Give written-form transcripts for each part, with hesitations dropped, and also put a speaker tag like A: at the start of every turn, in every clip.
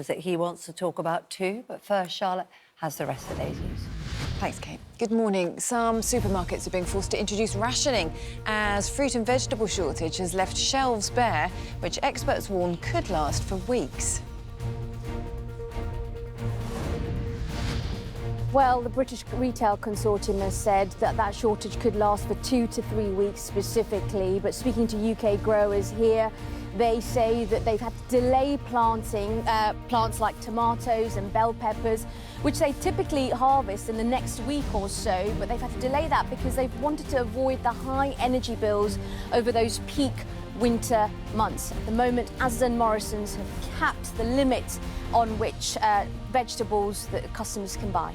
A: that he wants to talk about too. But first, Charlotte has the rest of the day's news.
B: Thanks, Kate. Good morning. Some supermarkets are being forced to introduce rationing as fruit and vegetable shortage has left shelves bare, which experts warn could last for weeks.
C: Well, the British Retail Consortium has said that shortage could last for 2 to 3 weeks specifically. But speaking to UK growers here, they say that they've had to delay planting plants like tomatoes and bell peppers, which they typically harvest in the next week or so. But they've had to delay that because they've wanted to avoid the high energy bills over those peak winter months. At the moment, Asda and Morrison's have capped the limit on which vegetables that customers can buy.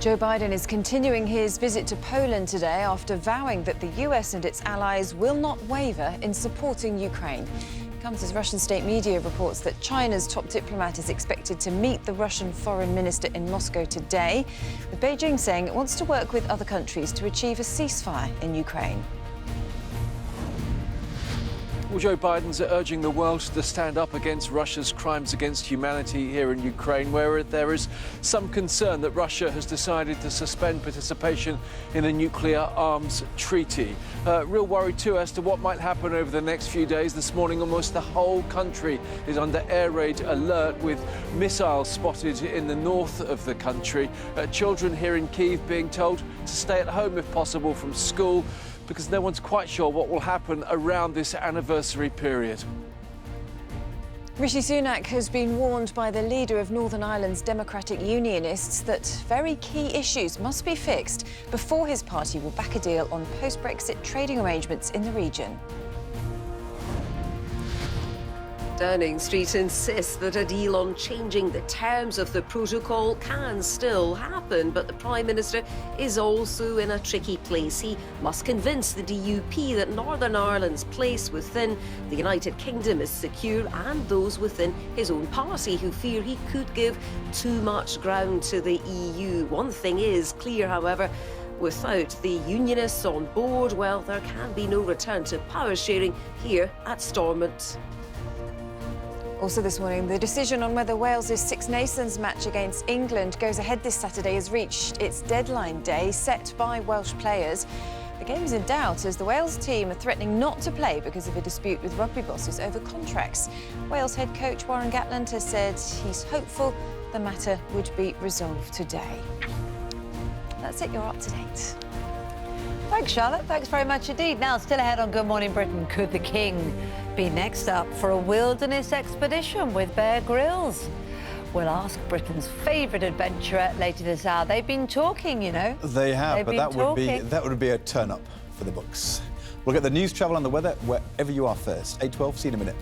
B: Joe Biden is continuing his visit to Poland today after vowing that the US and its allies will not waver in supporting Ukraine. It comes as Russian state media reports that China's top diplomat is expected to meet the Russian foreign minister in Moscow today, with Beijing saying it wants to work with other countries to achieve a ceasefire in Ukraine.
D: Well, Joe Biden's urging the world to stand up against Russia's crimes against humanity here in Ukraine, where there is some concern that Russia has decided to suspend participation in a nuclear arms treaty. Real worry, too, as to what might happen over the next few days. This morning, almost the whole country is under air raid alert, with missiles spotted in the north of the country. Children here in Kyiv being told to stay at home if possible from school, because no one's quite sure what will happen around this anniversary period.
B: Rishi Sunak has been warned by the leader of Northern Ireland's Democratic Unionists that very key issues must be fixed before his party will back a deal on post-Brexit trading arrangements in the region.
E: Downing Street insists that a deal on changing the terms of the protocol can still happen, but the Prime Minister is also in a tricky place. He must convince the DUP that Northern Ireland's place within the United Kingdom is secure, and those within his own party who fear he could give too much ground to the EU. One thing is clear, however: without the Unionists on board, well, there can be no return to power sharing here at Stormont.
B: Also this morning, the decision on whether Wales's Six Nations match against England goes ahead this Saturday has reached its deadline day set by Welsh players. The game's in doubt as the Wales team are threatening not to play because of a dispute with rugby bosses over contracts. Wales head coach Warren Gatland has said he's hopeful the matter would be resolved today. That's it, you're up to date.
A: Thanks, Charlotte. Thanks very much indeed. Now, still ahead on Good Morning Britain, could the King be next up for a wilderness expedition with Bear Grylls? We'll ask Britain's favourite adventurer later this hour. They've been talking, you know.
F: They have, but that would be a turn-up for the books. We'll get the news, travel and the weather wherever you are first. 8:12, see you in a minute.